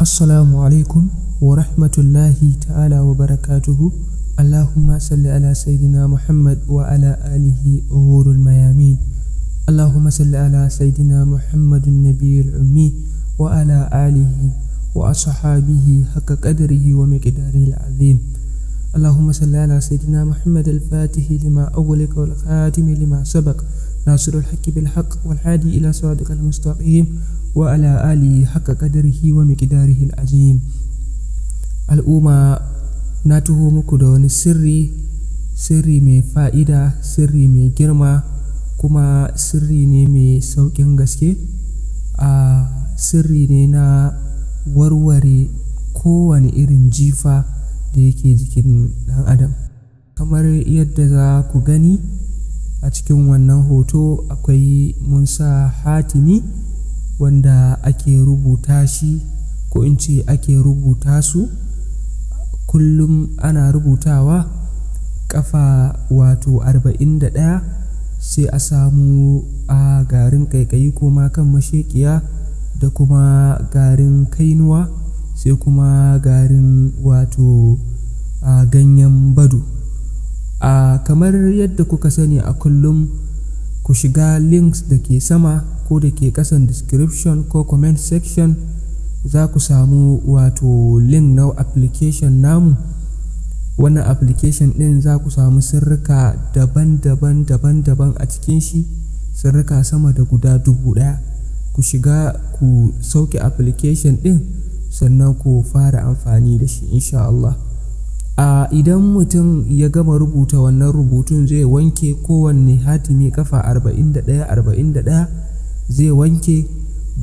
Assalamu alaikum wa rahmatullahi ta'ala wa barakatuhu. Allahumma salli ala Sayyidina Muhammad wa ala alihi ghurul mayamin. Allahumma salli ala Sayyidina Muhammadun nabiyil ummi wa ala alihi wa ashabihi haqqa qadrihi wa miqdarihil azim. Allahumma salli ala Sayyidina Muhammad al-Fatihi lima awwalika wal khatimi lima sabaq nasirul haqqi bil haqq wal hadi ila siratikal mustaqim wa ala alihi haqqa qadrihi wa miqdarihil azim. Al'umma, na tuho muku da wani sirri mai fa'ida, sirri mai girma, kuma sirri ne mai sauƙin gaske. Sirri ne na warware kowane irin jifa da yake jikin ɗan adam. Kamar yadda za ku gani a cikin wannan hoto, akwai mun sa hatimi wanda ake rubuta shi, ko in ce ake rubuta su kullum. Ana rubutawa ƙafa 41, sai a samu garin ƙaiƙayi ko ma kan masheƙiya, da kuma garin kainuwa, sai kuma garin ganyen bado. Kamar yadda kuka sani a kullum, ku shiga links da ke sama ko da ke ƙasan description ko comment section, za ku samu link na application namu. Wannan application ɗin za ku samu sirrika daban-daban a cikin shi, sirrika sama da guda 1000. Ku shiga ku sauke application ɗin, sannan ku fara amfani da shi insha Allah. Idan mutum ya gama rubuta wannan rubutun, zai wanke kowanne hatimi ƙafa 41 zai wanke.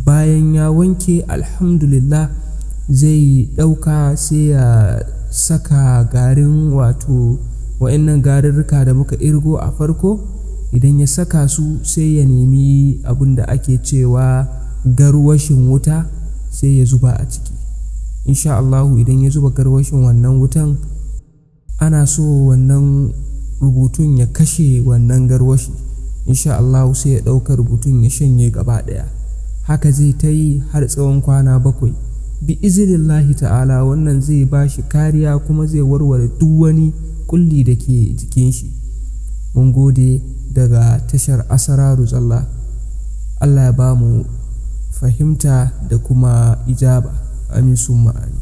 Bayan ya wanke, alhamdulillah, zai ɗauka sai ya saka garin wa'annan garurruka da muka irgo a farko. Idan ya saka su, sai ya nemi abin da ake cewa garwashin wuta, sai ya zuba a ciki. Insha Allahu, idan ya zuba garwashin wannan wutan, ana so wannan rubutun ya kashe wannan garwashi. Insha Allahu, sai ya ɗauka rubutun ya shanye gaba ɗaya. Haka zai ta yi har tsawon kwana 7. Bi izinillahi ta'ala, wannan zai ba shi kariya, kuma zai warware duk wani kulli da ke jikin shi. Mun gode daga tashar Asararu Zalla. Allah ya ba mu fahimta da kuma ijaba. Amin summa amin.